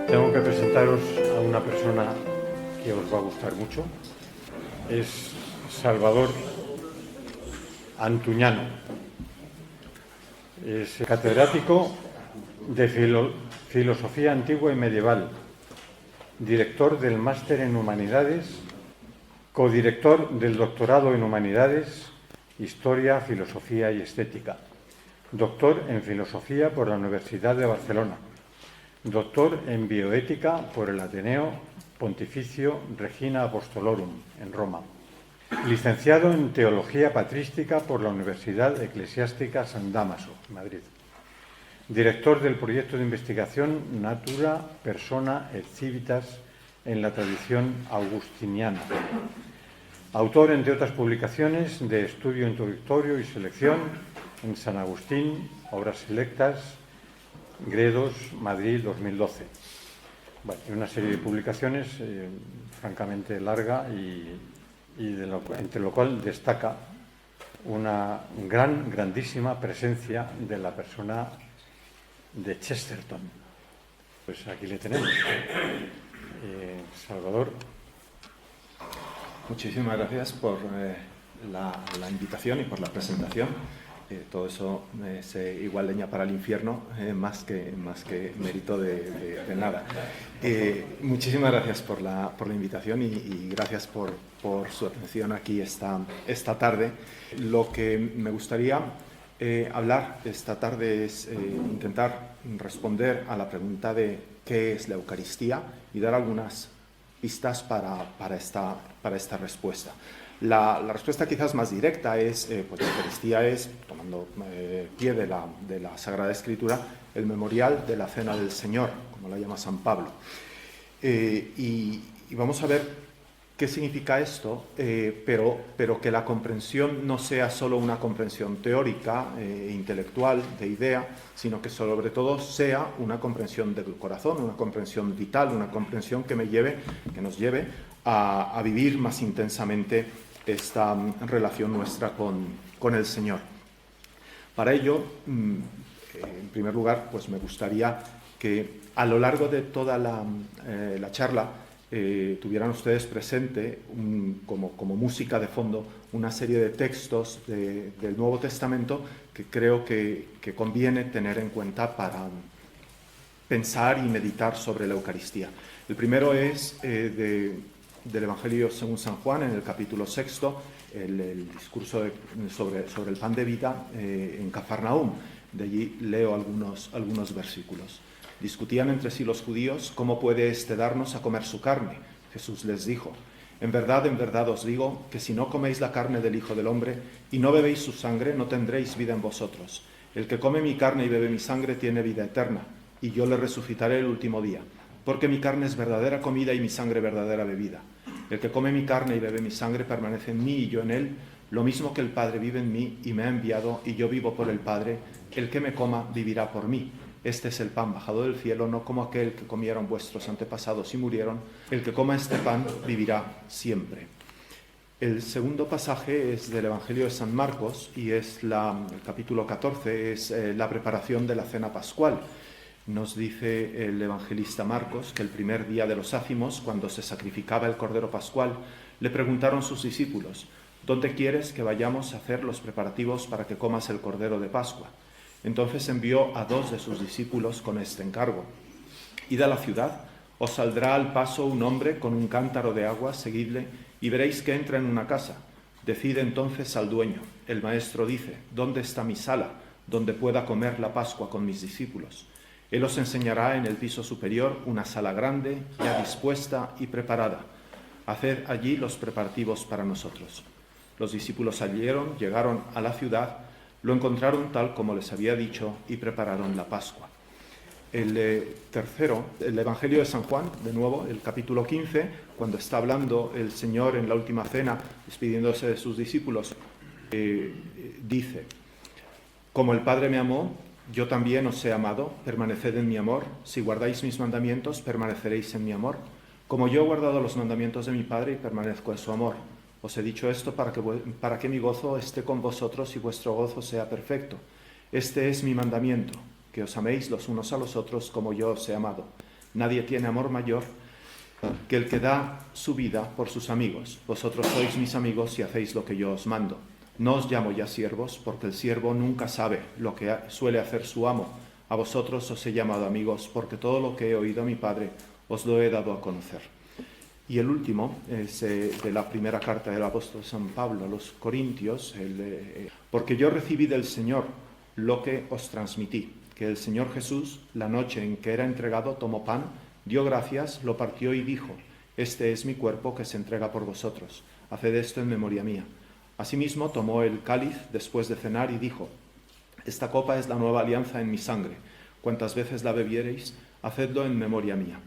Tengo que presentaros a una persona que os va a gustar mucho. Es Salvador Antuñano. Es catedrático de Filosofía Antigua y Medieval, director del Máster en Humanidades, codirector del Doctorado en Humanidades, Historia, Filosofía y Estética, doctor en Filosofía por la Universidad de Barcelona, doctor en Bioética por el Ateneo Pontificio Regina Apostolorum, en Roma, licenciado en Teología Patrística por la Universidad Eclesiástica San Dámaso, Madrid, director del proyecto de investigación Natura Persona et Civitas en la tradición augustiniana, autor, entre otras publicaciones, de Estudio Introductorio y Selección en San Agustín, Obras Selectas, Gredos, Madrid, 2012. Bueno, y una serie de publicaciones francamente larga entre lo cual destaca una grandísima presencia de la persona de Chesterton. Pues aquí le tenemos. Salvador. Muchísimas gracias por la invitación y por la presentación. Todo eso es igual leña para el infierno, más que mérito de nada. Muchísimas gracias por la invitación y gracias por su atención aquí esta tarde. Lo que me gustaría hablar esta tarde es intentar responder a la pregunta de qué es la Eucaristía y dar algunas pistas para esta respuesta. La respuesta quizás más directa es, pues la Eucaristía es, tomando pie de la Sagrada Escritura, el memorial de la Cena del Señor, como la llama San Pablo. Y vamos a ver qué significa esto, pero que la comprensión no sea solo una comprensión teórica, intelectual, de idea, sino que sobre todo sea una comprensión del corazón, una comprensión vital, una comprensión que nos lleve a vivir más intensamente esta relación nuestra con el Señor. Para ello, en primer lugar, pues me gustaría que a lo largo de toda la charla tuvieran ustedes presente, como música de fondo, una serie de textos del Nuevo Testamento que creo que conviene tener en cuenta para pensar y meditar sobre la Eucaristía. El primero es del Evangelio según San Juan, en el capítulo 6, el discurso sobre el pan de vida en Cafarnaúm. De allí leo algunos versículos. Discutían entre sí los judíos: ¿cómo puede éste darnos a comer su carne? Jesús les dijo: en verdad os digo que si no coméis la carne del Hijo del Hombre y no bebéis su sangre, no tendréis vida en vosotros. El que come mi carne y bebe mi sangre tiene vida eterna, y yo le resucitaré el último día, porque mi carne es verdadera comida y mi sangre verdadera bebida. El que come mi carne y bebe mi sangre permanece en mí y yo en él, lo mismo que el Padre vive en mí y me ha enviado y yo vivo por el Padre. El que me coma vivirá por mí. Este es el pan bajado del cielo, no como aquel que comieron vuestros antepasados y murieron. El que coma este pan vivirá siempre. El segundo pasaje es del Evangelio de San Marcos y es el capítulo 14, es la preparación de la cena pascual. Nos dice el evangelista Marcos que el primer día de los ácimos, cuando se sacrificaba el cordero pascual, le preguntaron sus discípulos: ¿dónde quieres que vayamos a hacer los preparativos para que comas el cordero de Pascua? Entonces envió a 2 de sus discípulos con este encargo: id a la ciudad, os saldrá al paso un hombre con un cántaro de agua, seguidle y veréis que entra en una casa. Decid entonces al dueño: el maestro dice, ¿dónde está mi sala, donde pueda comer la Pascua con mis discípulos? Él os enseñará en el piso superior una sala grande, ya dispuesta y preparada. Haced allí los preparativos para nosotros. Los discípulos llegaron a la ciudad, lo encontraron tal como les había dicho y prepararon la Pascua. El tercero, el Evangelio de San Juan, de nuevo, el capítulo 15, cuando está hablando el Señor en la última cena, despidiéndose de sus discípulos, dice: como el Padre me amó, yo también os he amado, permaneced en mi amor. Si guardáis mis mandamientos, permaneceréis en mi amor. Como yo he guardado los mandamientos de mi Padre y permanezco en su amor. Os he dicho esto para que mi gozo esté con vosotros y vuestro gozo sea perfecto. Este es mi mandamiento, que os améis los unos a los otros como yo os he amado. Nadie tiene amor mayor que el que da su vida por sus amigos. Vosotros sois mis amigos y hacéis lo que yo os mando. No os llamo ya siervos, porque el siervo nunca sabe lo que suele hacer su amo. A vosotros os he llamado amigos, porque todo lo que he oído a mi Padre os lo he dado a conocer. Y el último es de la primera carta del apóstol San Pablo a los Corintios, porque yo recibí del Señor lo que os transmití, que el Señor Jesús, la noche en que era entregado, tomó pan, dio gracias, lo partió y dijo: este es mi cuerpo que se entrega por vosotros, haced esto en memoria mía. Asimismo tomó el cáliz después de cenar y dijo: esta copa es la nueva alianza en mi sangre, cuantas veces la bebiereis, hacedlo en memoria mía.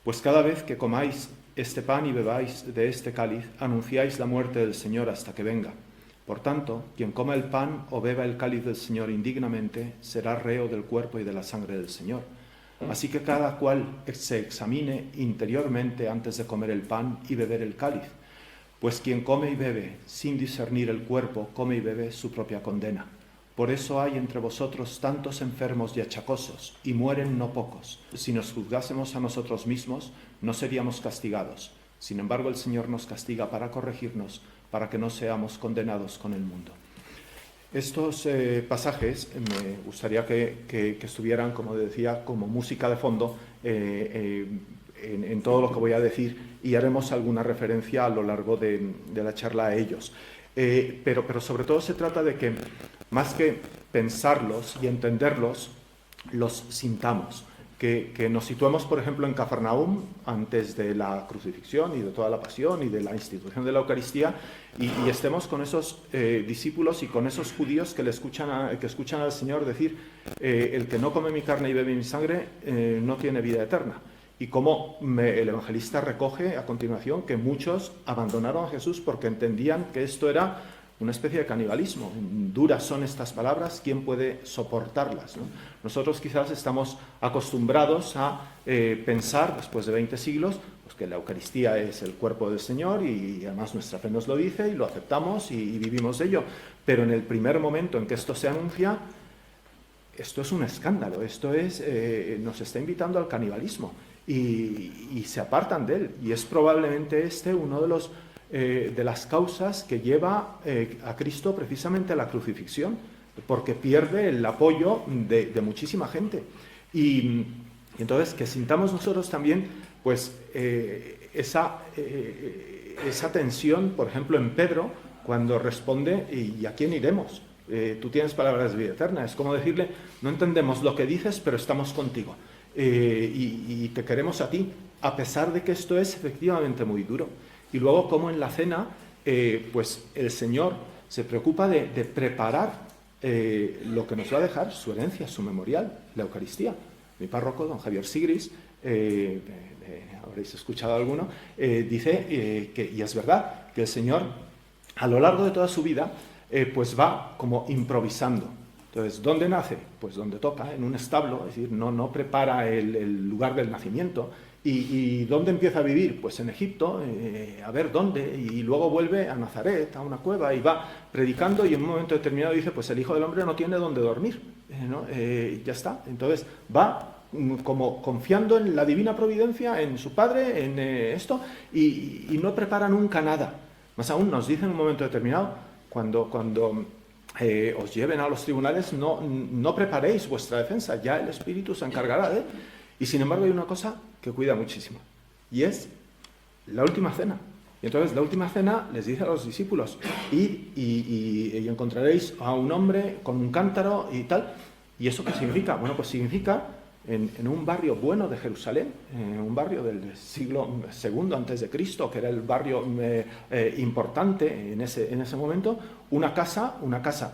Pues cada vez que comáis este pan y bebáis de este cáliz, anunciáis la muerte del Señor hasta que venga. Por tanto, quien coma el pan o beba el cáliz del Señor indignamente, será reo del cuerpo y de la sangre del Señor. Así que cada cual se examine interiormente antes de comer el pan y beber el cáliz. Pues quien come y bebe sin discernir el cuerpo, come y bebe su propia condena. Por eso hay entre vosotros tantos enfermos y achacosos, y mueren no pocos. Si nos juzgásemos a nosotros mismos, no seríamos castigados. Sin embargo, el Señor nos castiga para corregirnos, para que no seamos condenados con el mundo. Estos pasajes me gustaría que estuvieran, como decía, como música de fondo en todo lo que voy a decir, y haremos alguna referencia a lo largo de la charla a ellos. Pero sobre todo se trata de que, más que pensarlos y entenderlos, los sintamos. Que nos situemos, por ejemplo, en Cafarnaúm, antes de la crucifixión y de toda la pasión y de la institución de la Eucaristía, y estemos con esos discípulos y con eesos judíos que escuchan al Señor decir: el que no come mi carne y bebe mi sangre no tiene vida eterna. Y cómo el evangelista recoge a continuación que muchos abandonaron a Jesús porque entendían que esto era una especie de canibalismo. Duras son estas palabras, ¿quién puede soportarlas, ¿no? Nosotros quizás estamos acostumbrados a pensar, después de 20 siglos, pues que la Eucaristía es el cuerpo del Señor, y además nuestra fe nos lo dice y lo aceptamos y vivimos de ello. Pero en el primer momento en que esto se anuncia, esto es un escándalo, esto es nos está invitando al canibalismo, y se apartan de él. Y es probablemente uno de las causas que lleva a Cristo precisamente a la crucifixión, porque pierde el apoyo de muchísima gente. Y entonces que sintamos nosotros también pues esa tensión, por ejemplo, en Pedro, cuando responde: ¿y a quién iremos? Tú tienes palabras de vida eterna. Es como decirle: no entendemos lo que dices, pero estamos contigo, y te queremos a ti, a pesar de que esto es efectivamente muy duro. Y luego, como en la cena, pues el Señor se preocupa de preparar lo que nos va a dejar, su herencia, su memorial, la Eucaristía. Mi párroco, don Javier Sigris, habréis escuchado alguno, dice que, y es verdad, que el Señor, a lo largo de toda su vida, pues va como improvisando. Entonces, ¿dónde nace? Pues donde toca, en un establo, es decir, no prepara el lugar del nacimiento. ¿Y dónde empieza a vivir? Pues en Egipto, a ver dónde, y luego vuelve a Nazaret, a una cueva, y va predicando, y en un momento determinado dice: pues el Hijo del Hombre no tiene dónde dormir, ¿no? Ya está. Entonces va como confiando en la divina providencia, en su Padre, en esto, y no prepara nunca nada. Más aún nos dice en un momento determinado, cuando os lleven a los tribunales, no preparéis vuestra defensa, ya el Espíritu se encargará de... Y sin embargo hay una cosa que cuida muchísimo, y es la última cena. Y entonces la última cena les dice a los discípulos: id y encontraréis a un hombre con un cántaro y tal. ¿Y eso qué significa? Bueno, pues significa en un barrio bueno de Jerusalén, un barrio del siglo II antes de Cristo, que era el barrio importante en ese momento, una casa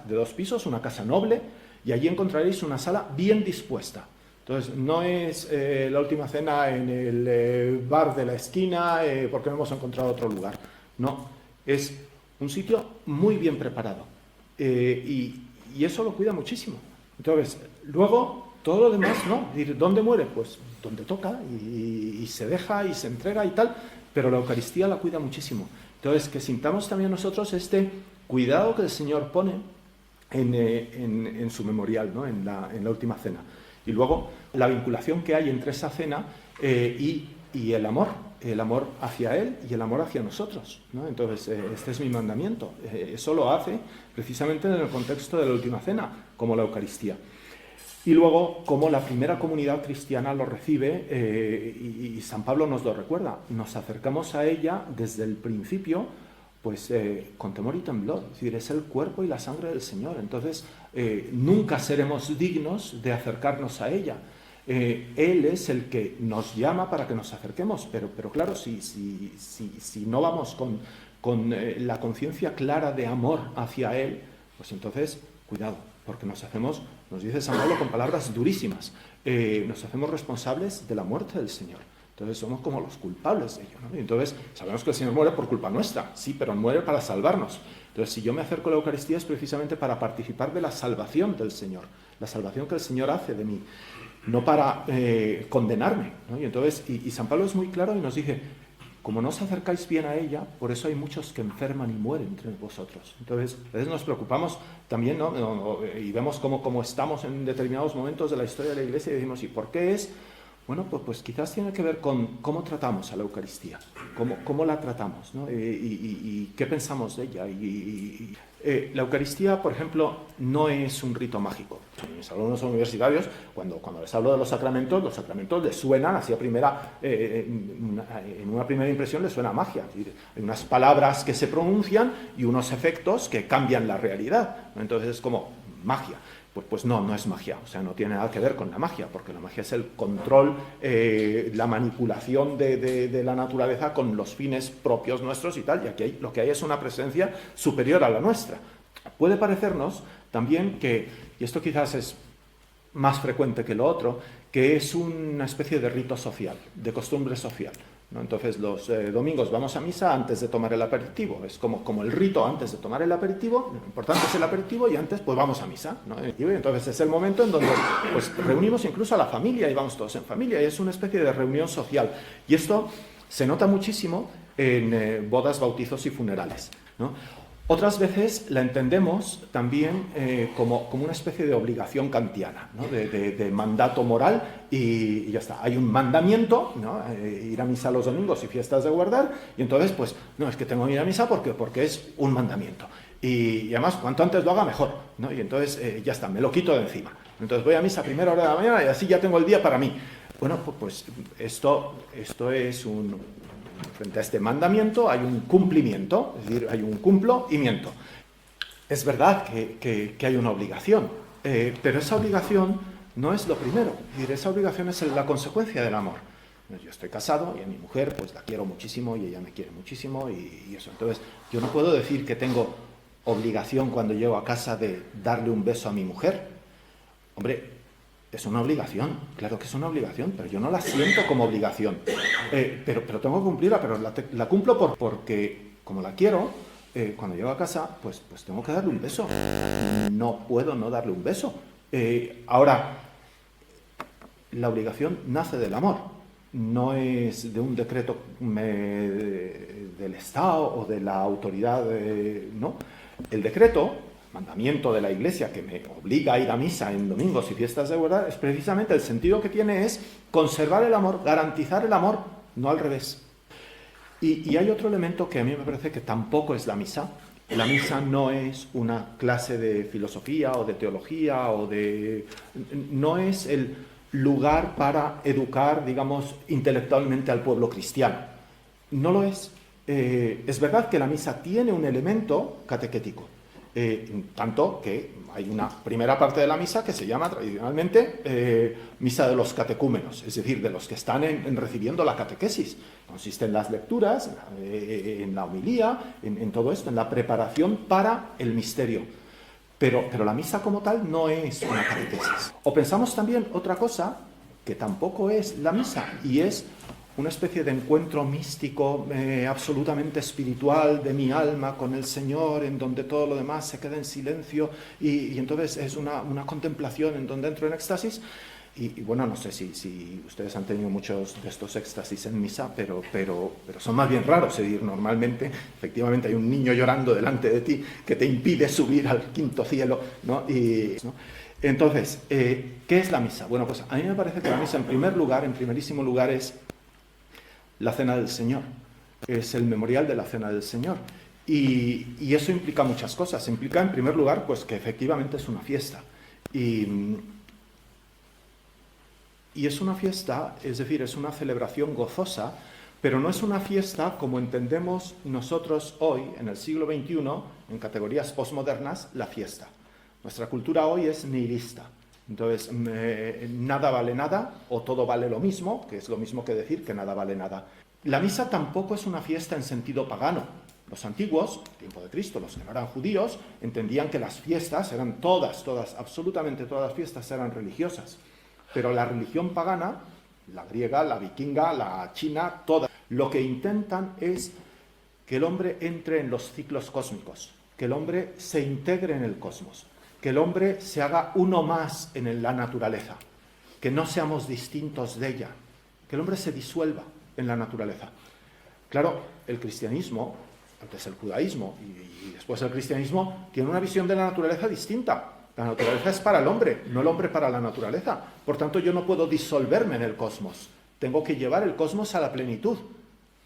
de 2 pisos, una casa noble, y allí encontraréis una sala bien dispuesta. Entonces, no es la última cena en el bar de la esquina porque no hemos encontrado otro lugar. No, es un sitio muy bien preparado. Y eso lo cuida muchísimo. Entonces, luego, todo lo demás, ¿no? ¿Dónde muere? Pues donde toca, y se deja y se entrega y tal, pero la Eucaristía la cuida muchísimo. Entonces, que sintamos también nosotros este cuidado que el Señor pone en su memorial, ¿no? En la última cena. Y luego la vinculación que hay entre esa cena y el amor hacia Él y el amor hacia nosotros, ¿no? Entonces, este es mi mandamiento. Eso lo hace precisamente en el contexto de la última cena, como la Eucaristía. Y luego, como la primera comunidad cristiana lo recibe, y San Pablo nos lo recuerda, nos acercamos a ella desde el principio, pues con temor y temblor. Es decir, es el cuerpo y la sangre del Señor. Entonces, nunca seremos dignos de acercarnos a ella. Él es el que nos llama para que nos acerquemos, pero claro, si no vamos con la conciencia clara de amor hacia Él, pues entonces, cuidado, porque nos dice San Pablo con palabras durísimas, nos hacemos responsables de la muerte del Señor. Entonces somos como los culpables de ello, ¿no? Y entonces sabemos que el Señor muere por culpa nuestra, sí, pero muere para salvarnos. Entonces, si yo me acerco a la Eucaristía es precisamente para participar de la salvación del Señor, la salvación que el Señor hace de mí, no para condenarme, ¿no? Y entonces, y San Pablo es muy claro y nos dice, como no os acercáis bien a ella, por eso hay muchos que enferman y mueren entre vosotros. Entonces, a veces nos preocupamos también, ¿no? Y vemos cómo estamos en determinados momentos de la historia de la Iglesia y decimos, ¿y por qué es? Bueno, pues quizás tiene que ver con cómo tratamos a la Eucaristía, cómo la tratamos, ¿no? Y qué pensamos de ella. La Eucaristía, por ejemplo, no es un rito mágico. Mis alumnos universitarios, cuando les hablo de los sacramentos les suenan así en una primera impresión les suena a magia. Es decir, hay unas palabras que se pronuncian y unos efectos que cambian la realidad, ¿no? Entonces es como magia. Pues no es magia, o sea, no tiene nada que ver con la magia, porque la magia es el control, la manipulación de la naturaleza con los fines propios nuestros y tal, y aquí lo que hay es una presencia superior a la nuestra. Puede parecernos también que, y esto quizás es más frecuente que lo otro, que es una especie de rito social, de costumbre social, ¿no? Entonces los domingos vamos a misa antes de tomar el aperitivo, es como el rito antes de tomar el aperitivo, lo importante es el aperitivo y antes pues vamos a misa, ¿no? Y entonces es el momento en donde pues reunimos incluso a la familia y vamos todos en familia y es una especie de reunión social. Y esto se nota muchísimo en bodas, bautizos y funerales, ¿no? Otras veces la entendemos también como una especie de obligación kantiana, ¿no? de mandato moral y ya está. Hay un mandamiento, ¿no? Ir a misa los domingos y fiestas de guardar, y entonces, pues, no, es que tengo que ir a misa porque es un mandamiento. Y además, cuanto antes lo haga, mejor, ¿no? Y entonces, ya está, me lo quito de encima. Entonces voy a misa a primera hora de la mañana y así ya tengo el día para mí. Bueno, pues esto es frente a este mandamiento hay un cumplimiento, es decir, hay un cumplo y miento. Es verdad que hay una obligación, pero esa obligación no es lo primero, es decir, esa obligación es la consecuencia del amor. Yo estoy casado y a mi mujer pues la quiero muchísimo y ella me quiere muchísimo y eso. Entonces, yo no puedo decir que tengo obligación cuando llego a casa de darle un beso a mi mujer. Hombre, es una obligación, claro que es una obligación, pero yo no la siento como obligación. Pero tengo que cumplirla, pero la cumplo porque, como la quiero, cuando llego a casa, pues tengo que darle un beso. No puedo no darle un beso. Ahora, la obligación nace del amor, no es de un decreto del Estado o de la autoridad, no. El decreto, mandamiento de la Iglesia que me obliga a ir a misa en domingos y fiestas de guardar, es precisamente el sentido que tiene es conservar el amor, garantizar el amor, no al revés. Y hay otro elemento que a mí me parece que tampoco es la misa. La misa no es una clase de filosofía o de teología no es el lugar para educar, digamos, intelectualmente al pueblo cristiano. No lo es. Es verdad que la misa tiene un elemento catequético. Tanto que hay una primera parte de la misa que se llama tradicionalmente misa de los catecúmenos, es decir, de los que están recibiendo la catequesis. Consiste en las lecturas, en la homilía, en todo esto, en la preparación para el misterio. Pero la misa como tal no es una catequesis. O pensamos también otra cosa que tampoco es la misa y es una especie de encuentro místico absolutamente espiritual de mi alma con el Señor, en donde todo lo demás se queda en silencio y entonces es una contemplación en donde entro en éxtasis. Y bueno, no sé si ustedes han tenido muchos de estos éxtasis en misa, pero son más bien raros. Es decir, normalmente, efectivamente, hay un niño llorando delante de ti que te impide subir al quinto cielo, ¿no? Entonces, ¿qué es la misa? Bueno, pues a mí me parece que la misa, en primerísimo lugar, es la Cena del Señor. Es el memorial de la Cena del Señor. Y eso implica muchas cosas. Implica, en primer lugar, pues que efectivamente es una fiesta. Y es una fiesta, es decir, es una celebración gozosa, pero no es una fiesta como entendemos nosotros hoy, en el siglo XXI, en categorías postmodernas, la fiesta. Nuestra cultura hoy es nihilista. Entonces, nada vale nada, o todo vale lo mismo, que es lo mismo que decir que nada vale nada. La misa tampoco es una fiesta en sentido pagano. Los antiguos, tiempo de Cristo, los que no eran judíos, entendían que las fiestas eran todas, absolutamente todas las fiestas eran religiosas. Pero la religión pagana, la griega, la vikinga, la china, todas, lo que intentan es que el hombre entre en los ciclos cósmicos, que el hombre se integre en el cosmos, que el hombre se haga uno más en la naturaleza, que no seamos distintos de ella, que el hombre se disuelva en la naturaleza. Claro, el cristianismo, antes el judaísmo y después el cristianismo, tiene una visión de la naturaleza distinta. La naturaleza es para el hombre, no el hombre para la naturaleza. Por tanto, yo no puedo disolverme en el cosmos. Tengo que llevar el cosmos a la plenitud,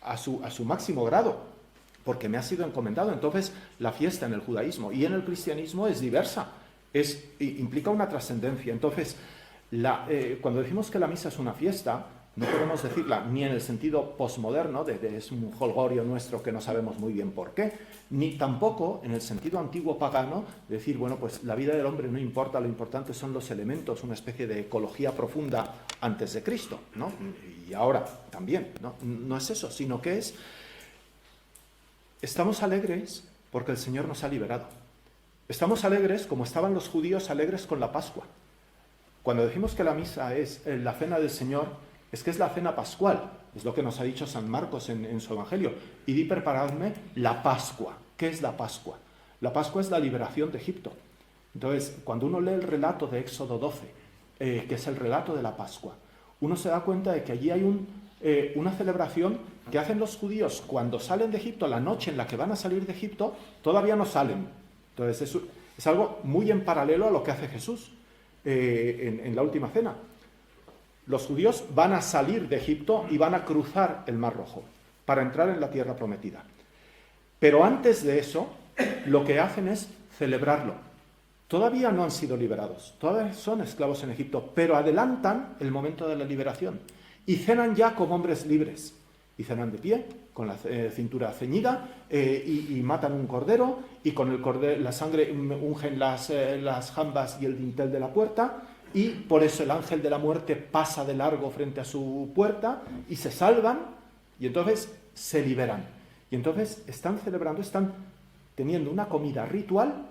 a su máximo grado, porque me ha sido encomendado. Entonces, la fiesta en el judaísmo y en el cristianismo es diversa, implica una trascendencia. Entonces, cuando decimos que la misa es una fiesta, no podemos decirla ni en el sentido posmoderno, de es un jolgorio nuestro que no sabemos muy bien por qué, ni tampoco en el sentido antiguo pagano, de decir, bueno, pues la vida del hombre no importa, lo importante son los elementos, una especie de ecología profunda antes de Cristo, ¿no? Y ahora también, ¿no? No es eso, sino que estamos alegres porque el Señor nos ha liberado. Estamos alegres como estaban los judíos alegres con la Pascua. Cuando decimos que la misa es la cena del Señor, es que es la cena pascual, es lo que nos ha dicho San Marcos en su Evangelio. Id y preparadme la Pascua. ¿Qué es la Pascua? La Pascua es la liberación de Egipto. Entonces, cuando uno lee el relato de Éxodo 12, que es el relato de la Pascua, uno se da cuenta de que allí hay una celebración que hacen los judíos cuando salen de Egipto, la noche en la que van a salir de Egipto, todavía no salen. Entonces, es algo muy en paralelo a lo que hace Jesús en la última cena. Los judíos van a salir de Egipto y van a cruzar el Mar Rojo para entrar en la tierra prometida. Pero antes de eso, lo que hacen es celebrarlo. Todavía no han sido liberados, todavía son esclavos en Egipto, pero adelantan el momento de la liberación y cenan ya como hombres libres. Y cenan de pie, con la cintura ceñida, y matan un cordero, y con el cordero, la sangre ungen las jambas y el dintel de la puerta, y por eso el ángel de la muerte pasa de largo frente a su puerta y se salvan y entonces se liberan. Y entonces están celebrando, están teniendo una comida ritual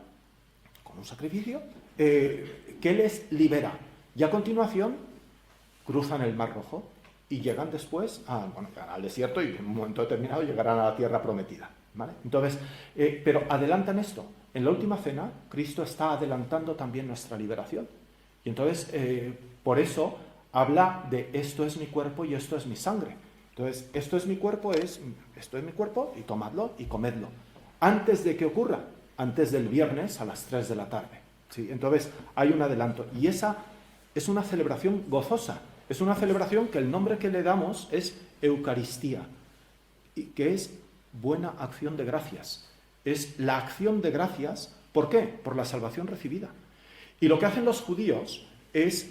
con un sacrificio que les libera. Y a continuación cruzan el Mar Rojo y llegan después al desierto y en un momento determinado llegarán a la tierra prometida, ¿vale? Entonces, pero adelantan esto. En la última cena, Cristo está adelantando también nuestra liberación. Y entonces, por eso habla de esto es mi cuerpo y esto es mi sangre. Entonces, esto es mi cuerpo y tomadlo y comedlo. Antes de que ocurra, antes del viernes a las 3 de la tarde. ¿Sí? Entonces, hay un adelanto. Y esa es una celebración gozosa. Es una celebración que el nombre que le damos es Eucaristía, y que es buena acción de gracias. Es la acción de gracias, ¿por qué? Por la salvación recibida. Y lo que hacen los judíos es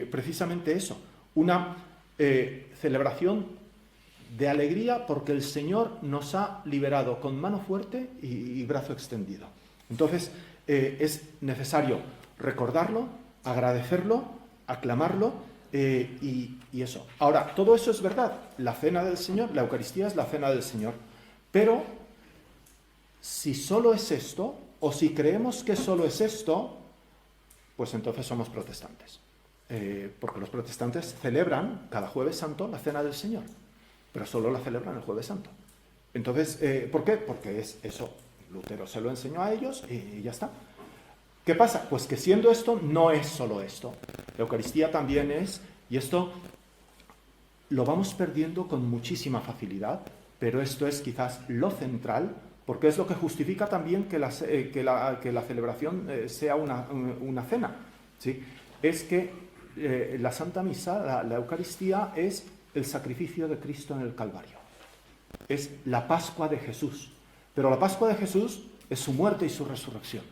precisamente eso, una celebración de alegría porque el Señor nos ha liberado con mano fuerte y brazo extendido. Entonces es necesario recordarlo, agradecerlo, aclamarlo y eso. Ahora, todo eso es verdad. La cena del Señor, la Eucaristía es la cena del Señor. Pero si solo es esto, o si creemos que solo es esto, pues entonces somos protestantes. Porque los protestantes celebran cada Jueves Santo la Cena del Señor, pero solo la celebran el Jueves Santo. Entonces, ¿por qué? Porque es eso. Lutero se lo enseñó a ellos y ya está. ¿Qué pasa? Pues que siendo esto, no es solo esto. La Eucaristía también es, y esto lo vamos perdiendo con muchísima facilidad, pero esto es quizás lo central, porque es lo que justifica también que la celebración sea una cena. ¿sí? Es que la Santa Misa, la Eucaristía, es el sacrificio de Cristo en el Calvario. Es la Pascua de Jesús. Pero la Pascua de Jesús es su muerte y su resurrección.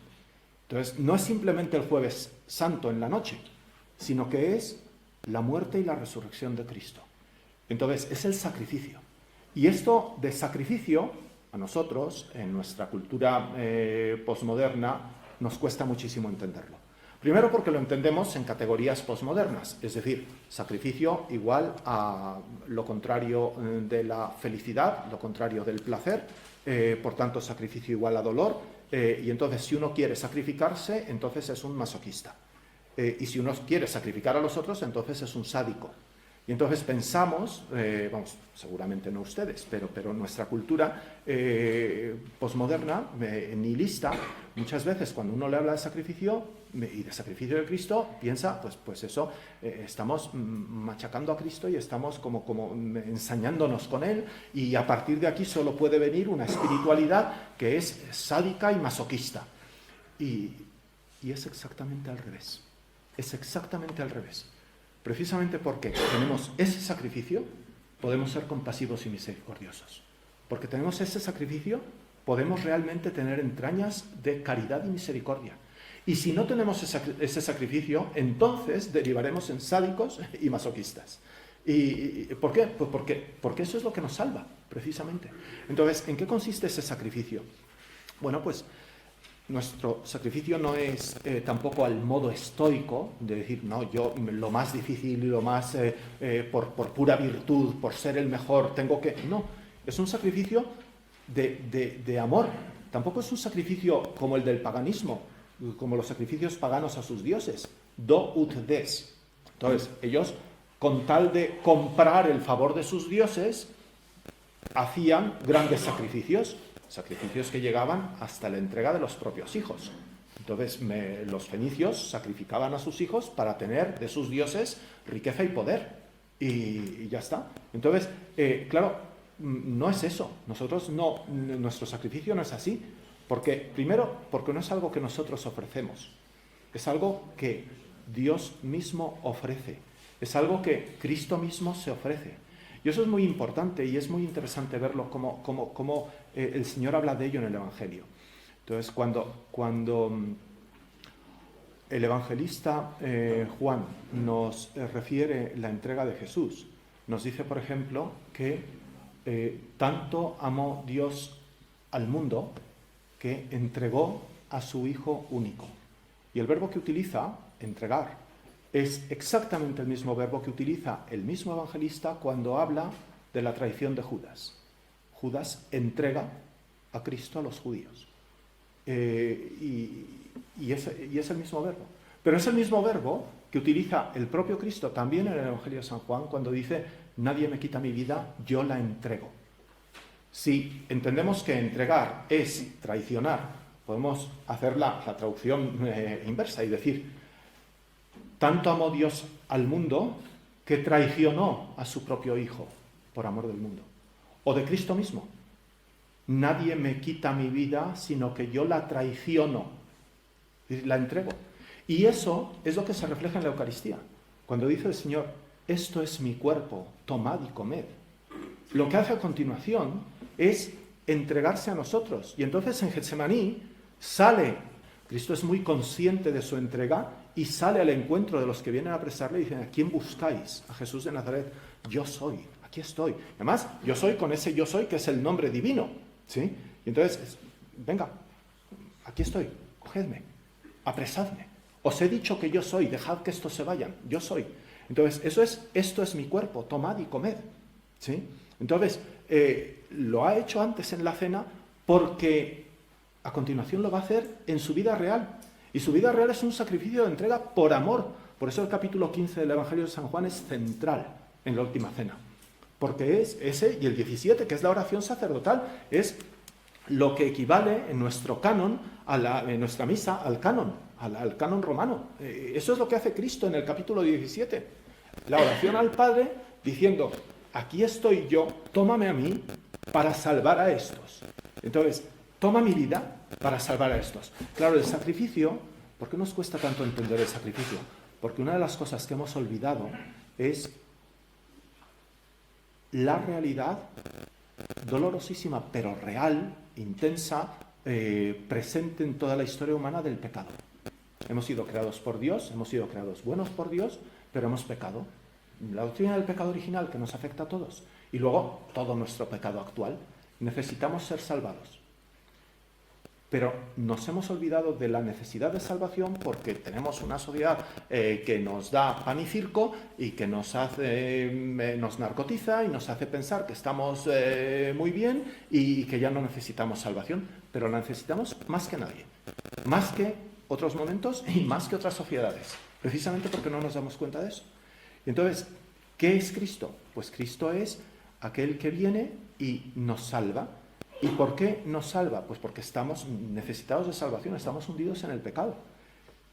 Entonces, no es simplemente el Jueves Santo en la noche, sino que es la muerte y la resurrección de Cristo. Entonces, es el sacrificio. Y esto de sacrificio, a nosotros, en nuestra cultura posmoderna, nos cuesta muchísimo entenderlo. Primero porque lo entendemos en categorías posmodernas, es decir, sacrificio igual a lo contrario de la felicidad, lo contrario del placer, por tanto sacrificio igual a dolor, y entonces si uno quiere sacrificarse, entonces es un masoquista. Y si uno quiere sacrificar a los otros, entonces es un sádico. Y entonces pensamos, vamos, seguramente no ustedes, pero nuestra cultura posmoderna, nihilista, muchas veces cuando uno le habla de sacrificio y de sacrificio de Cristo, piensa, pues eso, estamos machacando a Cristo y estamos como ensañándonos con Él, y a partir de aquí solo puede venir una espiritualidad que es sádica y masoquista. Y es exactamente al revés. Es exactamente al revés. Precisamente porque tenemos ese sacrificio, podemos ser compasivos y misericordiosos. Porque tenemos ese sacrificio, podemos realmente tener entrañas de caridad y misericordia. Y si no tenemos ese sacrificio, entonces derivaremos en sádicos y masoquistas. ¿Y por qué? Pues porque eso es lo que nos salva, precisamente. Entonces, ¿en qué consiste ese sacrificio? Bueno, pues nuestro sacrificio no es tampoco al modo estoico, de decir, no, yo lo más difícil y lo más por pura virtud, por ser el mejor, tengo que... No, es un sacrificio de amor. Tampoco es un sacrificio como el del paganismo, como los sacrificios paganos a sus dioses. Do ut des. Entonces, ellos, con tal de comprar el favor de sus dioses, hacían grandes sacrificios que llegaban hasta la entrega de los propios hijos. Entonces, los fenicios sacrificaban a sus hijos para tener de sus dioses riqueza y poder. Y ya está. Entonces, claro, no es eso. Nuestro sacrificio no es así. Primero, porque no es algo que nosotros ofrecemos. Es algo que Dios mismo ofrece. Es algo que Cristo mismo se ofrece. Y eso es muy importante y es muy interesante verlo como el Señor habla de ello en el Evangelio. Entonces, cuando el evangelista Juan nos refiere la entrega de Jesús, nos dice, por ejemplo, que tanto amó Dios al mundo que entregó a su Hijo único. Y el verbo que utiliza, entregar, es exactamente el mismo verbo que utiliza el mismo evangelista cuando habla de la traición de Judas. Judas entrega a Cristo a los judíos. Y es el mismo verbo. Pero es el mismo verbo que utiliza el propio Cristo también en el Evangelio de San Juan cuando dice, nadie me quita mi vida, yo la entrego. Si entendemos que entregar es traicionar, podemos hacer la traducción inversa y decir, tanto amó Dios al mundo que traicionó a su propio Hijo por amor del mundo. O de Cristo mismo. Nadie me quita mi vida, sino que yo la traiciono, la entrego. Y eso es lo que se refleja en la Eucaristía. Cuando dice el Señor, esto es mi cuerpo, tomad y comed. Lo que hace a continuación es entregarse a nosotros. Y entonces en Getsemaní Cristo es muy consciente de su entrega y sale al encuentro de los que vienen a apresarle y dicen, ¿a quién buscáis? A Jesús de Nazaret. Yo soy, aquí estoy. Además, yo soy con ese yo soy que es el nombre divino. ¿Sí? Y entonces, venga, aquí estoy, cogedme, apresadme. Os he dicho que yo soy, dejad que estos se vayan, yo soy. Entonces, esto es mi cuerpo, tomad y comed. ¿Sí? Entonces, lo ha hecho antes en la cena porque a continuación lo va a hacer en su vida real. Y su vida real es un sacrificio de entrega por amor. Por eso el capítulo 15 del Evangelio de San Juan es central en la última cena. Porque es ese, y el 17, que es la oración sacerdotal, es lo que equivale en nuestro canon, en nuestra misa, al canon romano. Eso es lo que hace Cristo en el capítulo 17. La oración al Padre diciendo, aquí estoy yo, tómame a mí para salvar a estos. Entonces, toma mi vida para salvar a estos. Claro, el sacrificio, ¿Por qué nos cuesta tanto entender el sacrificio? Porque una de las cosas que hemos olvidado es la realidad dolorosísima, pero real, intensa, presente en toda la historia humana del pecado. Hemos sido creados por Dios, hemos sido creados buenos por Dios, pero hemos pecado. La doctrina del pecado original que nos afecta a todos. Y luego todo nuestro pecado actual. Necesitamos ser salvados. Pero nos hemos olvidado de la necesidad de salvación porque tenemos una sociedad que nos da pan y circo y que nos narcotiza y nos hace pensar que estamos muy bien y que ya no necesitamos salvación. Pero la necesitamos más que nadie. Más que otros momentos y más que otras sociedades. Precisamente porque no nos damos cuenta de eso. Entonces, ¿qué es Cristo? Pues Cristo es aquel que viene y nos salva. ¿Y por qué nos salva? Pues porque estamos necesitados de salvación, estamos hundidos en el pecado.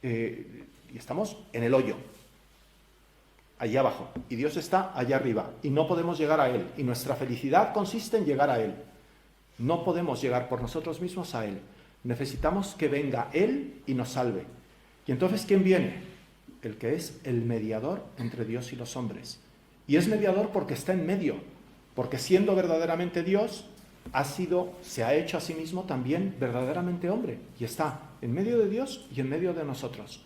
Y estamos en el hoyo, allá abajo. Y Dios está allá arriba. Y no podemos llegar a Él. Y nuestra felicidad consiste en llegar a Él. No podemos llegar por nosotros mismos a Él. Necesitamos que venga Él y nos salve. Y entonces, ¿quién viene? El que es el mediador entre Dios y los hombres. Y es mediador porque está en medio. Porque siendo verdaderamente Dios, se ha hecho a sí mismo también verdaderamente hombre. Y está en medio de Dios y en medio de nosotros.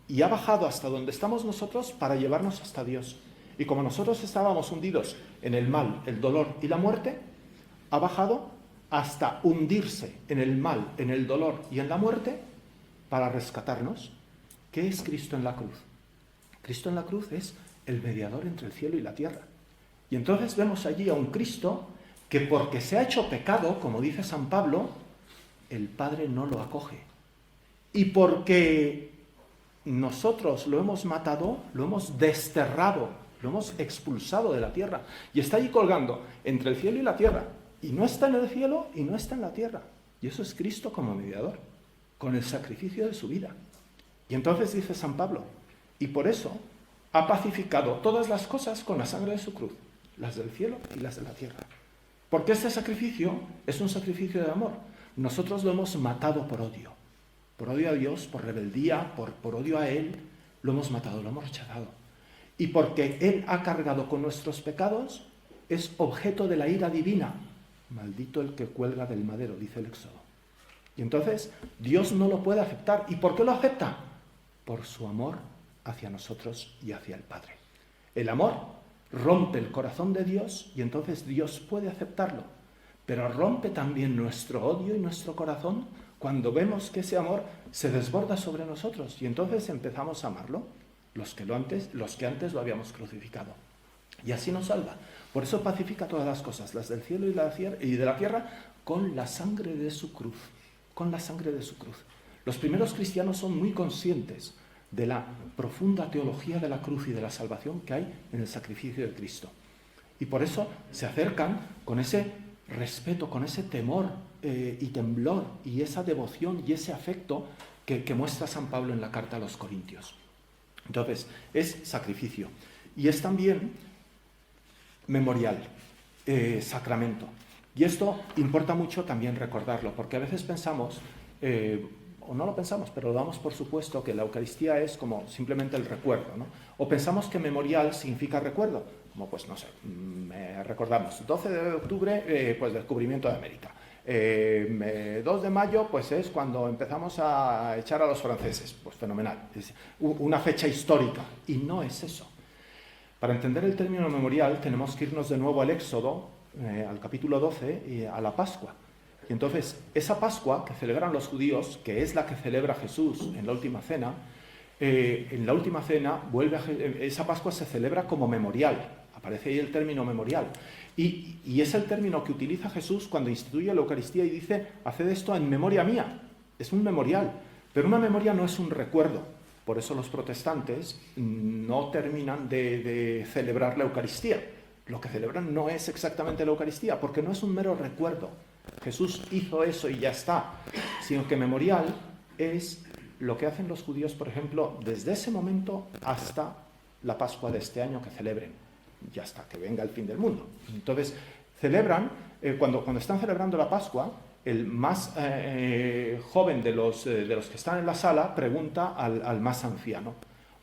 Y ha bajado hasta donde estamos nosotros para llevarnos hasta Dios. Y como nosotros estábamos hundidos en el mal, el dolor y la muerte, ha bajado hasta hundirse en el mal, en el dolor y en la muerte para rescatarnos. ¿Qué es Cristo en la cruz? Cristo en la cruz es el mediador entre el cielo y la tierra. Y entonces vemos allí a un Cristo que porque se ha hecho pecado, como dice San Pablo, el Padre no lo acoge. Y porque nosotros lo hemos matado, lo hemos desterrado, lo hemos expulsado de la tierra. Y está allí colgando entre el cielo y la tierra. Y no está en el cielo y no está en la tierra. Y eso es Cristo como mediador, con el sacrificio de su vida. Y entonces dice San Pablo, y por eso ha pacificado todas las cosas con la sangre de su cruz, las del cielo y las de la tierra. Porque este sacrificio es un sacrificio de amor. Nosotros lo hemos matado por odio a Dios, por rebeldía, por odio a Él, lo hemos matado, lo hemos rechazado. Y porque Él ha cargado con nuestros pecados, es objeto de la ira divina. Maldito el que cuelga del madero, dice el Éxodo. Y entonces Dios no lo puede aceptar. ¿Y por qué lo acepta? Por su amor hacia nosotros y hacia el Padre. El amor rompe el corazón de Dios y entonces Dios puede aceptarlo. Pero rompe también nuestro odio y nuestro corazón cuando vemos que ese amor se desborda sobre nosotros y entonces empezamos a amarlo, los que antes lo habíamos crucificado. Y así nos salva. Por eso pacifica todas las cosas, las del cielo y de la tierra, con la sangre de su cruz. Con la sangre de su cruz. Los primeros cristianos son muy conscientes de la profunda teología de la cruz y de la salvación que hay en el sacrificio de Cristo. Y por eso se acercan con ese respeto, con ese temor y temblor y esa devoción y ese afecto que muestra San Pablo en la carta a los Corintios. Entonces, es sacrificio. Y es también memorial, sacramento. Y esto importa mucho también recordarlo, porque a veces pensamos, o no lo pensamos, pero lo damos por supuesto que la Eucaristía es como simplemente el recuerdo, ¿no? O pensamos que memorial significa recuerdo, como pues no sé, recordamos 12 de octubre, pues descubrimiento de América. 2 de mayo, pues es cuando empezamos a echar a los franceses, pues fenomenal, es una fecha histórica, y no es eso. Para entender el término memorial tenemos que irnos de nuevo al Éxodo, al capítulo 12, y a la Pascua. Y entonces, esa Pascua que celebran los judíos, que es la que celebra Jesús en la Última Cena, esa Pascua se celebra como memorial. Aparece ahí el término memorial. Y es el término que utiliza Jesús cuando instituye la Eucaristía y dice, haced esto en memoria mía. Es un memorial. Pero una memoria no es un recuerdo. Por eso los protestantes no terminan de celebrar la Eucaristía. Lo que celebran no es exactamente la Eucaristía, porque no es un mero recuerdo. Jesús hizo eso y ya está. Sino que memorial es lo que hacen los judíos, por ejemplo, desde ese momento hasta la Pascua de este año que celebren. Y hasta que venga el fin del mundo. Entonces, celebran, cuando están celebrando la Pascua, el más joven de los que están en la sala pregunta al más anciano,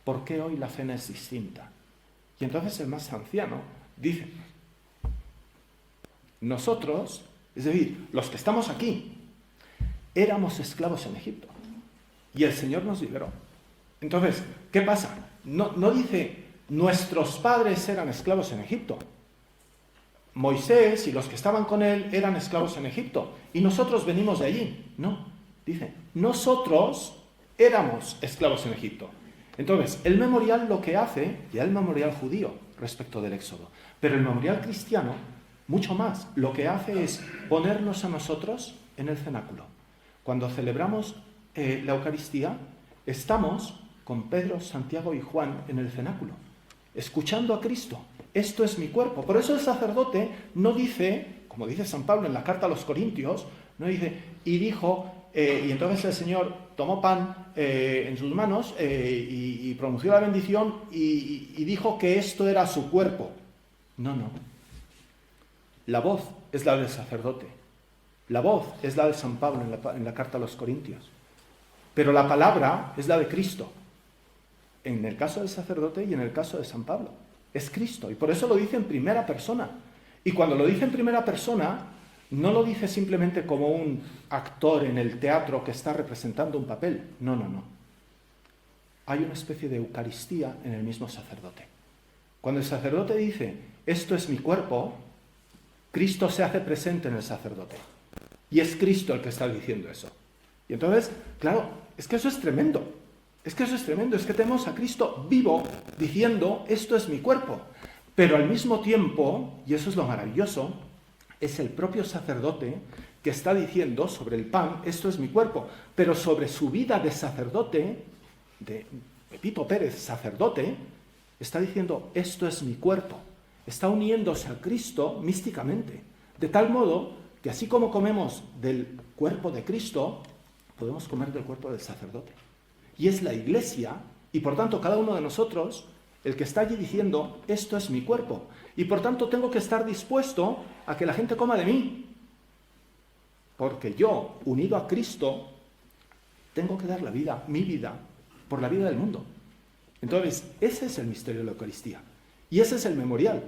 ¿por qué hoy la cena es distinta? Y entonces el más anciano dice, nosotros, es decir, los que estamos aquí, éramos esclavos en Egipto y el Señor nos liberó. Entonces, ¿qué pasa? No dice, nuestros padres eran esclavos en Egipto. Moisés y los que estaban con él eran esclavos en Egipto y nosotros venimos de allí. No, dice, nosotros éramos esclavos en Egipto. Entonces, el memorial lo que hace, ya el memorial judío respecto del Éxodo, pero el memorial cristiano, mucho más, lo que hace es ponernos a nosotros en el cenáculo. Cuando celebramos la Eucaristía, estamos con Pedro, Santiago y Juan en el cenáculo, escuchando a Cristo. Esto es mi cuerpo. Por eso el sacerdote no dice, como dice San Pablo en la carta a los Corintios, no dice, y dijo, y entonces el Señor tomó pan en sus manos y pronunció la bendición y dijo que esto era su cuerpo. No. La voz es la del sacerdote. La voz es la de San Pablo en la carta a los Corintios. Pero la palabra es la de Cristo. En el caso del sacerdote y en el caso de San Pablo. Es Cristo. Y por eso lo dice en primera persona. Y cuando lo dice en primera persona, no lo dice simplemente como un actor en el teatro que está representando un papel. No. Hay una especie de Eucaristía en el mismo sacerdote. Cuando el sacerdote dice, esto es mi cuerpo, Cristo se hace presente en el sacerdote. Y es Cristo el que está diciendo eso. Y entonces, claro, es que eso es tremendo. Es que tenemos a Cristo vivo diciendo, esto es mi cuerpo. Pero al mismo tiempo, y eso es lo maravilloso, es el propio sacerdote que está diciendo sobre el pan, esto es mi cuerpo. Pero sobre su vida de sacerdote, de Pepito Pérez, sacerdote, está diciendo, esto es mi cuerpo. Está uniéndose a Cristo místicamente. De tal modo que así como comemos del cuerpo de Cristo, podemos comer del cuerpo del sacerdote. Y es la Iglesia, y por tanto cada uno de nosotros, el que está allí diciendo, esto es mi cuerpo. Y por tanto tengo que estar dispuesto a que la gente coma de mí. Porque yo, unido a Cristo, tengo que dar la vida, mi vida, por la vida del mundo. Entonces, ese es el misterio de la Eucaristía. Y ese es el memorial.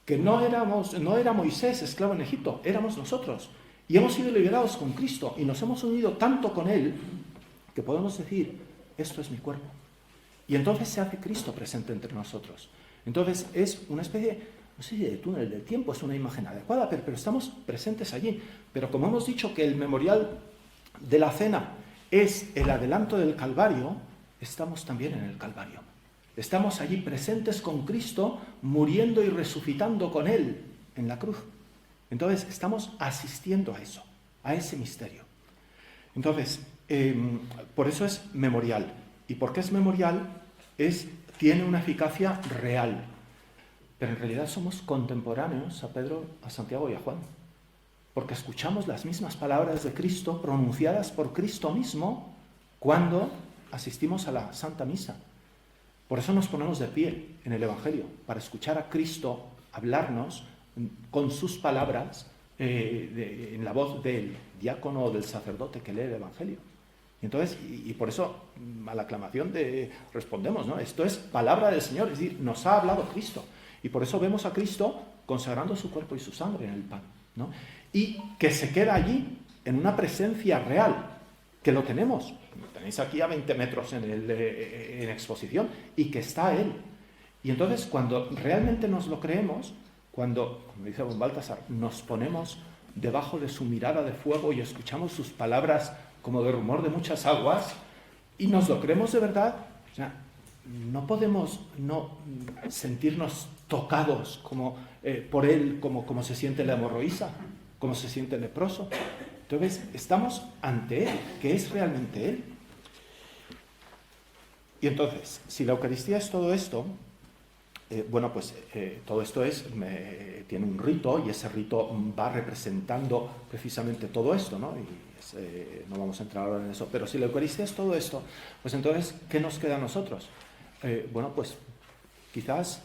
Que no era Moisés esclavo en Egipto, éramos nosotros. Y hemos sido liberados con Cristo y nos hemos unido tanto con Él que podemos decir, esto es mi cuerpo. Y entonces se hace Cristo presente entre nosotros. Entonces es una especie, no sé si de túnel del tiempo es una imagen adecuada, pero estamos presentes allí. Pero como hemos dicho que el memorial de la cena es el adelanto del Calvario, estamos también en el Calvario. Estamos allí presentes con Cristo, muriendo y resucitando con Él en la cruz. Entonces estamos asistiendo a eso, a ese misterio. Entonces, por eso es memorial. ¿Y por qué es memorial? Tiene una eficacia real. Pero en realidad somos contemporáneos a Pedro, a Santiago y a Juan. Porque escuchamos las mismas palabras de Cristo pronunciadas por Cristo mismo cuando asistimos a la Santa Misa. Por eso nos ponemos de pie en el Evangelio, para escuchar a Cristo hablarnos con sus palabras en la voz del diácono o del sacerdote que lee el Evangelio. Entonces, y por eso a la aclamación respondemos, ¿no? Esto es palabra del Señor, es decir, nos ha hablado Cristo. Y por eso vemos a Cristo consagrando su cuerpo y su sangre en el pan, ¿no? Y que se queda allí en una presencia real, que lo tenemos. Lo tenéis aquí a 20 metros en exposición, y que está Él. Y entonces, cuando realmente nos lo creemos, cuando, como dice Don Baltasar, nos ponemos debajo de su mirada de fuego y escuchamos sus palabras como de rumor de muchas aguas, y nos lo creemos de verdad, o sea, no podemos no sentirnos tocados como, por Él, como se siente la hemorroísa, como se siente el leproso. Entonces, estamos ante Él, que es realmente Él. Y entonces, si la Eucaristía es todo esto, todo esto tiene un rito, y ese rito va representando precisamente todo esto, ¿no? No vamos a entrar ahora en eso, pero si la Eucaristía es todo esto, pues entonces, ¿qué nos queda a nosotros? Quizás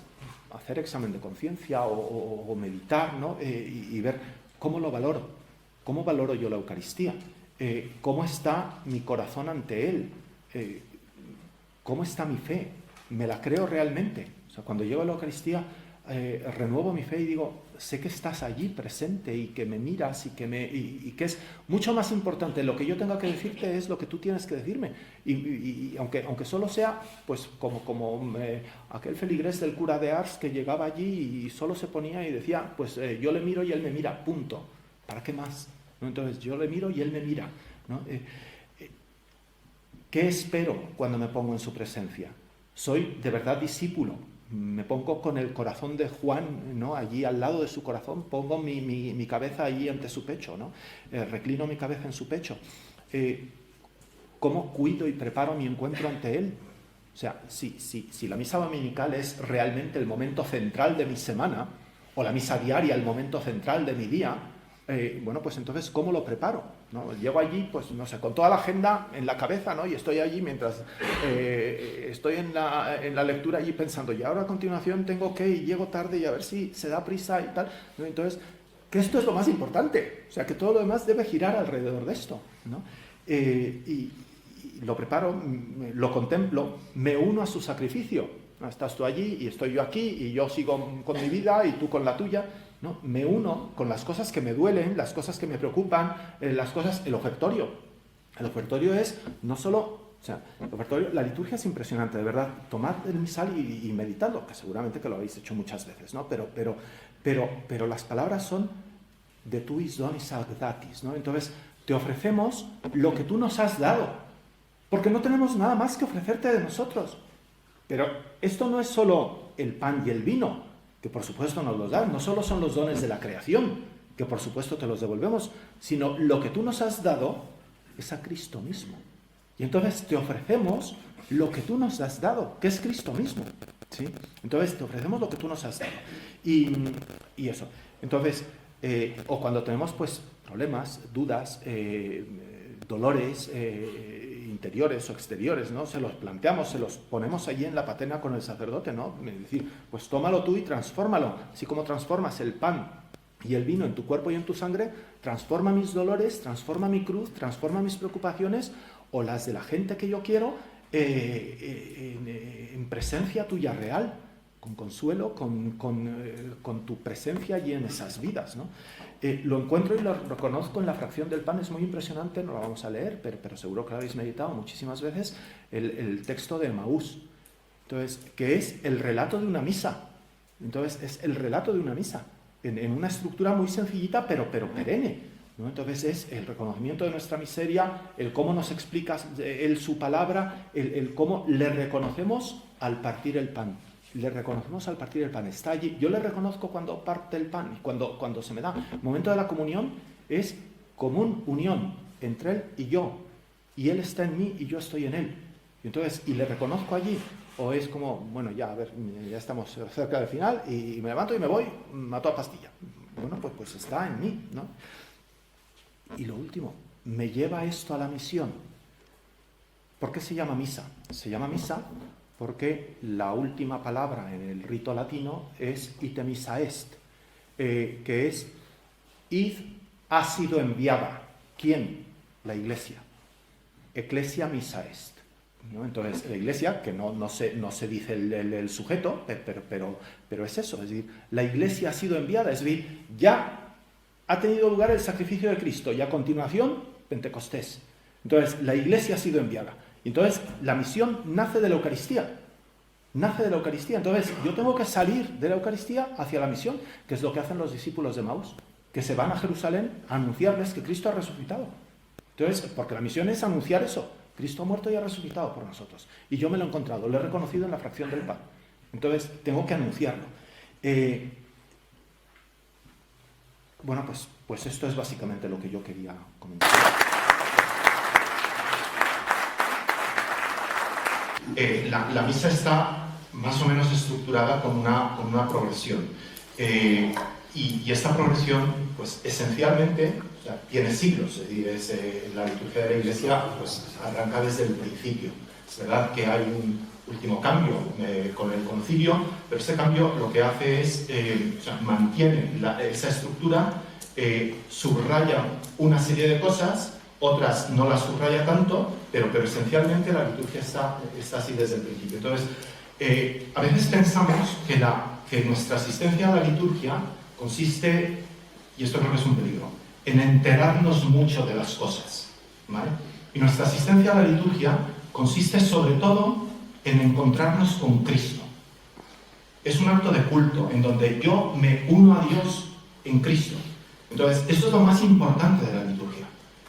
hacer examen de conciencia o meditar, ¿no? Y ver cómo lo valoro, ¿cómo valoro yo la Eucaristía? ¿Cómo está mi corazón ante Él? ¿Cómo está mi fe? ¿Me la creo realmente? O sea, cuando llego a la Eucaristía, renuevo mi fe y digo, sé que estás allí presente y que me miras y que es mucho más importante lo que yo tenga que decirte es lo que tú tienes que decirme. Y aunque solo sea, pues como aquel feligrés del cura de Ars que llegaba allí y solo se ponía y decía, pues yo le miro y él me mira, punto. ¿Para qué más? ¿No? Entonces yo le miro y él me mira, ¿no? ¿Qué espero cuando me pongo en su presencia? Soy de verdad discípulo. Me pongo con el corazón de Juan, ¿no? Allí al lado de su corazón, pongo mi cabeza allí ante su pecho, ¿no? Reclino mi cabeza en su pecho. ¿Cómo cuido y preparo mi encuentro ante Él? O sea, si la misa dominical es realmente el momento central de mi semana, o la misa diaria el momento central de mi día, bueno, pues entonces, ¿cómo lo preparo? ¿No? Llego allí, pues no sé, con toda la agenda en la cabeza, ¿no? Y estoy allí mientras estoy en la lectura allí pensando, y ahora a continuación tengo que ir, llego tarde y a ver si se da prisa y tal, ¿no? Entonces, que esto es lo más importante, o sea, que todo lo demás debe girar alrededor de esto, ¿no? Y lo preparo, lo contemplo, me uno a su sacrificio. Estás tú allí y estoy yo aquí y yo sigo con mi vida y tú con la tuya, ¿no? Me uno con las cosas que me duelen, las cosas que me preocupan, las cosas, el ofertorio. El ofertorio es no solo, o sea, el ofertorio, la liturgia es impresionante, de verdad. Tomad el misal y meditadlo, que seguramente que lo habéis hecho muchas veces, ¿no? Pero las palabras son de tuis donis agdatis, ¿no? Entonces, te ofrecemos lo que tú nos has dado, porque no tenemos nada más que ofrecerte de nosotros. Pero esto no es solo el pan y el vino, que por supuesto nos los dan, no solo son los dones de la creación, que por supuesto te los devolvemos, sino lo que tú nos has dado es a Cristo mismo. Y entonces te ofrecemos lo que tú nos has dado, que es Cristo mismo, ¿sí? Entonces te ofrecemos lo que tú nos has dado. Y eso. Entonces, o cuando tenemos pues problemas, dudas, dolores interiores o exteriores, ¿no? Se los planteamos, se los ponemos allí en la patena con el sacerdote, ¿no? Es decir, pues tómalo tú y transfórmalo. Así como transformas el pan y el vino en tu cuerpo y en tu sangre, transforma mis dolores, transforma mi cruz, transforma mis preocupaciones o las de la gente que yo quiero en presencia tuya real, con consuelo, con tu presencia allí en esas vidas, ¿no? Lo encuentro y lo reconozco en la fracción del pan, es muy impresionante, no lo vamos a leer, pero seguro que lo habéis meditado muchísimas veces, el texto de Emaús, entonces, que es el relato de una misa. Entonces, es el relato de una misa, en una estructura muy sencillita, pero perenne, ¿no? Entonces, es el reconocimiento de nuestra miseria, el cómo nos explica él su palabra, el cómo le reconocemos al partir el pan. Le reconocemos al partir el pan, está allí. Yo le reconozco cuando parte el pan y cuando se me da. El momento de la comunión es común unión entre él y yo. Y él está en mí y yo estoy en él. Y entonces, y le reconozco allí. O es como, bueno, ya, a ver, ya estamos cerca del final y me levanto y me voy a toda pastilla. Bueno, pues está en mí, ¿no? Y lo último, me lleva esto a la misión. ¿Por qué se llama misa? Se llama misa porque la última palabra en el rito latino es ite missa est, que es id ha sido enviada. ¿Quién? La Iglesia. Ecclesia missa est, ¿no? Entonces, la Iglesia, que no se dice el sujeto, pero es eso, es decir, la Iglesia ha sido enviada, es decir, ya ha tenido lugar el sacrificio de Cristo y a continuación, Pentecostés. Entonces, la Iglesia ha sido enviada. Entonces, la misión nace de la Eucaristía. Nace de la Eucaristía. Entonces, yo tengo que salir de la Eucaristía hacia la misión, que es lo que hacen los discípulos de Emaús, que se van a Jerusalén a anunciarles que Cristo ha resucitado. Entonces, porque la misión es anunciar eso. Cristo ha muerto y ha resucitado por nosotros. Y yo me lo he encontrado, lo he reconocido en la fracción del pan. Entonces, tengo que anunciarlo. Bueno, pues esto es básicamente lo que yo quería comentar. La misa está más o menos estructurada con una progresión. Y esta progresión, pues esencialmente, o sea, tiene siglos. Es decir, la liturgia de la Iglesia pues, arranca desde el principio. Es verdad que hay un último cambio con el concilio, pero ese cambio lo que hace es, o sea, mantiene esa estructura subraya una serie de cosas, otras no las subraya tanto, pero esencialmente la liturgia está así desde el principio. Entonces, a veces pensamos que nuestra asistencia a la liturgia consiste, y esto creo que es un peligro, en enterarnos mucho de las cosas, ¿vale? Y nuestra asistencia a la liturgia consiste sobre todo en encontrarnos con Cristo. Es un acto de culto en donde yo me uno a Dios en Cristo. Entonces, esto es lo más importante de la liturgia.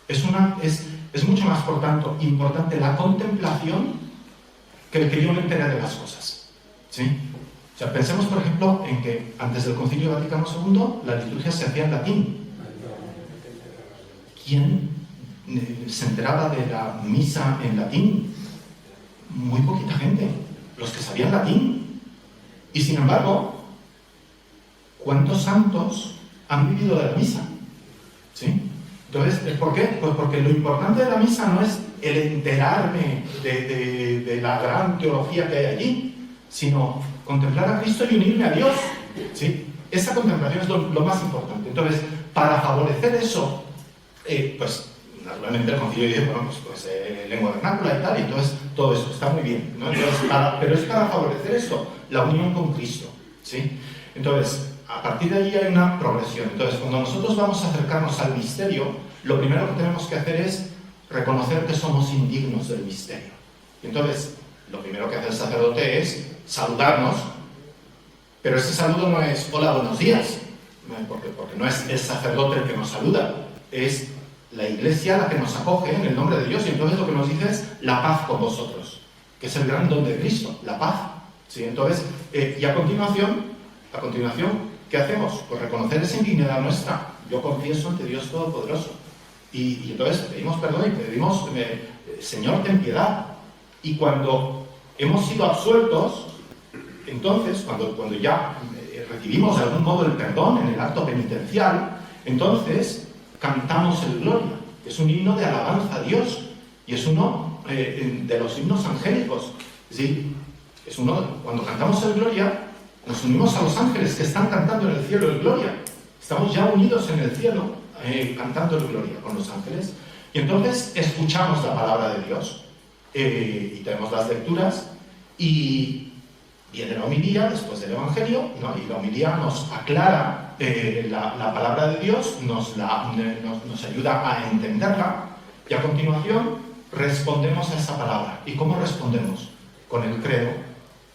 Es mucho más, por tanto, importante la contemplación que el que yo me entere de las cosas. ¿Sí? O sea, pensemos, por ejemplo, en que antes del Concilio Vaticano II la liturgia se hacía en latín. ¿Quién se enteraba de la misa en latín? Muy poquita gente. Los que sabían latín. Y sin embargo, ¿cuántos santos han vivido de la misa? ¿Sí? Entonces, ¿por qué? Pues porque lo importante de la misa no es el enterarme de la gran teología que hay allí, sino contemplar a Cristo y unirme a Dios. ¿Sí? Esa contemplación es lo más importante. Entonces, para favorecer eso, pues naturalmente el concilio dice, bueno, pues lengua vernácula y tal, y entonces todo eso está muy bien, ¿no? Entonces, pero es para favorecer esto, la unión con Cristo. ¿Sí? Entonces, a partir de ahí hay una progresión. Entonces, cuando nosotros vamos a acercarnos al misterio, lo primero que tenemos que hacer es reconocer que somos indignos del misterio. Y entonces, lo primero que hace el sacerdote es saludarnos, pero ese saludo no es hola, buenos días, porque no es el sacerdote el que nos saluda, es la Iglesia la que nos acoge en el nombre de Dios, y entonces lo que nos dice es la paz con vosotros, que es el gran don de Cristo, la paz. ¿Sí? Entonces, y a continuación, ¿qué hacemos? Pues reconocer esa indignidad nuestra. Yo confieso ante Dios Todopoderoso. Y entonces pedimos perdón y pedimos, Señor, ten piedad. Y cuando hemos sido absueltos, entonces, cuando ya recibimos de algún modo el perdón en el acto penitencial, entonces cantamos el Gloria, que es un himno de alabanza a Dios, y es uno de los himnos angélicos. ¿Sí? Es uno, cuando cantamos el Gloria, nos unimos a los ángeles que están cantando en el cielo el Gloria. Estamos ya unidos en el cielo, cantando el Gloria con los ángeles. Y entonces escuchamos la palabra de Dios, y tenemos las lecturas, y viene la homilía después del Evangelio, ¿no? Y la homilía nos aclara la palabra de Dios, nos ayuda a entenderla, y a continuación respondemos a esa palabra. ¿Y cómo respondemos? Con el credo,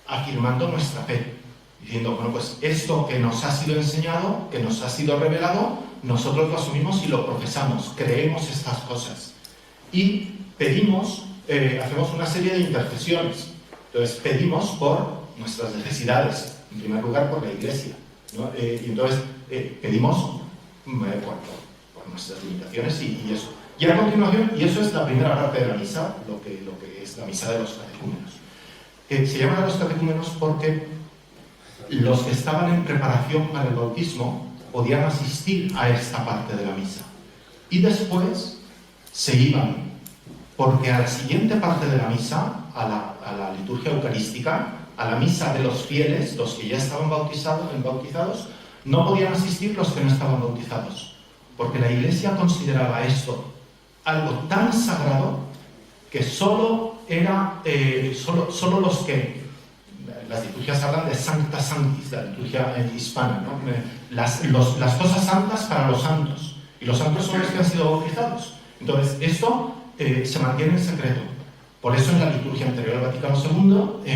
afirmando nuestra fe, diciendo, bueno, pues esto que nos ha sido enseñado, que nos ha sido revelado, nosotros lo asumimos y lo profesamos, creemos estas cosas. Y pedimos, hacemos una serie de intercesiones. Entonces pedimos por nuestras necesidades, en primer lugar por la Iglesia, ¿no? Y entonces pedimos por nuestras limitaciones y eso. Y a continuación, y eso es la primera parte de la misa, lo que es la misa de los catecúmenos. Se llama de los catecúmenos porque los que estaban en preparación para el bautismo podían asistir a esta parte de la misa. Y después se iban, porque a la siguiente parte de la misa, a la liturgia eucarística, a la misa de los fieles, los que ya estaban bautizados, no podían asistir los que no estaban bautizados, porque la Iglesia consideraba esto algo tan sagrado que solo los que... Las liturgias hablan de Sancta Sanctis, la liturgia hispana, ¿no? Las cosas santas para los santos, y los santos son los que han sido bautizados. Entonces, esto se mantiene en secreto. Por eso en la liturgia anterior al Vaticano II,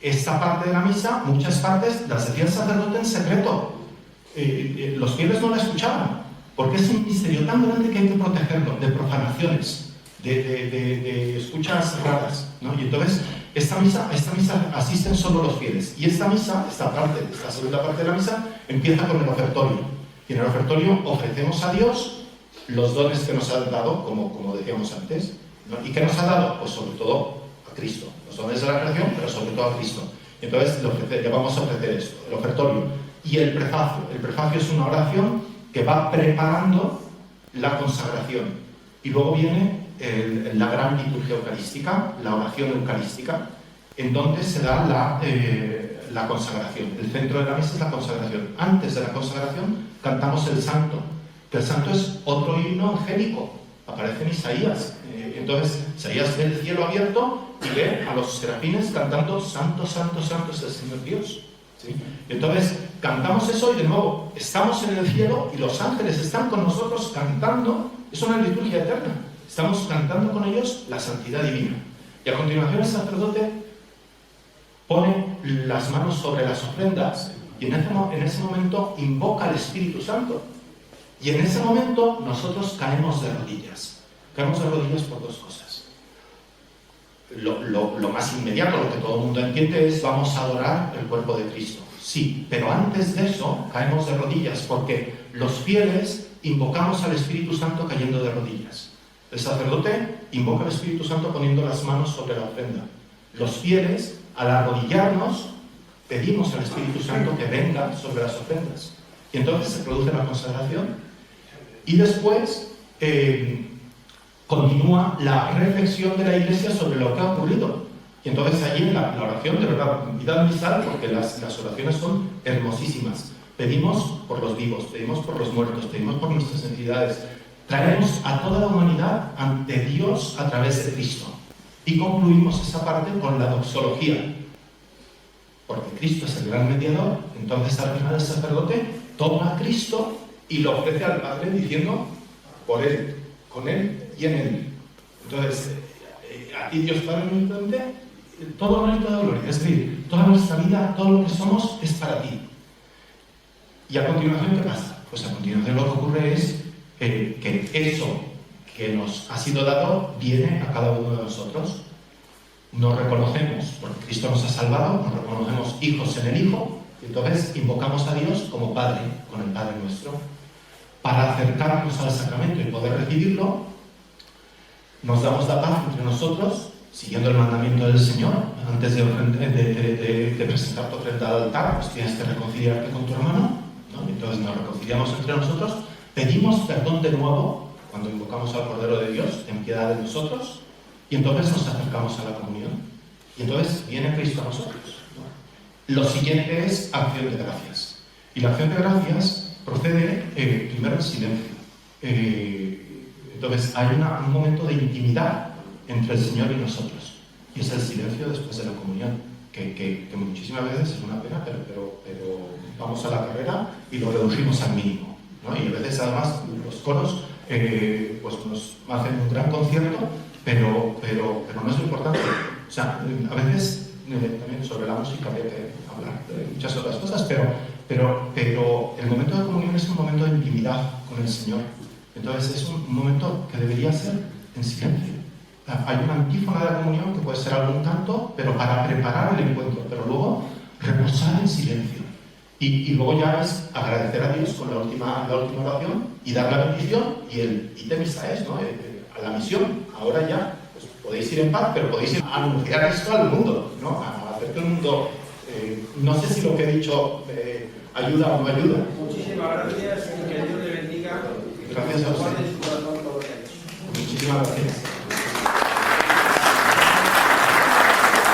esta parte de la misa, muchas partes las decía el sacerdote en secreto. Los fieles no la escuchaban, porque es un misterio tan grande que hay que protegerlo de profanaciones, de escuchas raras, ¿no? Y entonces, a esta misa asisten solo los fieles. Y esta segunda parte de la misa, empieza con el ofertorio. Y en el ofertorio ofrecemos a Dios los dones que nos ha dado, como decíamos antes, ¿no? ¿Y qué nos ha dado? Pues sobre todo a Cristo. Los dones de la creación, pero sobre todo a Cristo. Y entonces le vamos a ofrecer esto, el ofertorio. Y el prefacio. El prefacio es una oración que va preparando la consagración. Y luego viene la gran liturgia eucarística, la oración eucarística, en donde se da la consagración. El centro de la misa es la consagración. Antes de la consagración cantamos el santo, que el santo es otro himno angélico, aparece en Isaías. Entonces Isaías ve el cielo abierto y ve a los serafines cantando santo, santo, santo es el Señor Dios. ¿Sí? Entonces cantamos eso y de nuevo estamos en el cielo y los ángeles están con nosotros cantando. Es una liturgia eterna. Estamos cantando con ellos la santidad divina. Y a continuación el sacerdote pone las manos sobre las ofrendas y en ese momento invoca al Espíritu Santo. Y en ese momento nosotros caemos de rodillas. Caemos de rodillas por dos cosas. Lo más inmediato, lo que todo el mundo entiende es vamos a adorar el cuerpo de Cristo. Sí, pero antes de eso caemos de rodillas porque los fieles invocamos al Espíritu Santo cayendo de rodillas. El sacerdote invoca al Espíritu Santo poniendo las manos sobre la ofrenda. Los fieles, al arrodillarnos, pedimos al Espíritu Santo que venga sobre las ofrendas. Y entonces se produce la consagración. Y después continúa la reflexión de la Iglesia sobre lo que ha ocurrido. Y entonces allí en la oración, de verdad, vida misal, porque las oraciones son hermosísimas. Pedimos por los vivos, pedimos por los muertos, pedimos por nuestras entidades. Traemos a toda la humanidad ante Dios a través de Cristo. Y concluimos esa parte con la doxología. Porque Cristo es el gran mediador, entonces al final el sacerdote toma a Cristo y lo ofrece al Padre diciendo por Él, con Él y en Él. Entonces, a ti Dios Padre omnipotente, todo honor y toda gloria. Es decir, toda nuestra vida, todo lo que somos es para ti. Y a continuación, ¿qué pasa? Pues a continuación lo que ocurre es que eso que nos ha sido dado viene a cada uno de nosotros. Nos reconocemos, porque Cristo nos ha salvado, nos reconocemos hijos en el Hijo, y entonces invocamos a Dios como Padre, con el Padre nuestro. Para acercarnos al sacramento y poder recibirlo, nos damos la paz entre nosotros, siguiendo el mandamiento del Señor. Antes de presentar tu ofrenda al altar, pues tienes que reconciliarte con tu hermano, ¿no? Entonces nos reconciliamos entre nosotros, pedimos perdón de nuevo, cuando invocamos al Cordero de Dios, ten piedad de nosotros, y entonces nos acercamos a la comunión. Y entonces viene Cristo a nosotros, ¿no? Lo siguiente es acción de gracias. Y la acción de gracias procede primero en silencio. Entonces hay un momento de intimidad entre el Señor y nosotros. Y es el silencio después de la comunión, que muchísimas veces es una pena, pero vamos a la carrera y lo reducimos al mínimo, ¿no? Y a veces además los coros pues nos hacen un gran concierto, pero no es lo importante. O sea, a veces también sobre la música habría que hablar de muchas otras cosas, pero el momento de comunión es un momento de intimidad con el Señor. Entonces es un momento que debería ser en silencio. Hay una antífona de la comunión que puede ser algún canto, pero para preparar el encuentro, pero luego reposar en silencio. Y luego ya es agradecer a Dios con la última oración y dar la bendición y el ite misa es, ¿no? A la misión. Ahora ya pues, podéis ir en paz, pero podéis ir a anunciar esto al mundo, ¿no? A hacer que el mundo, no sé si lo que he dicho ayuda o no ayuda. Muchísimas gracias y que Dios te bendiga. Gracias a usted.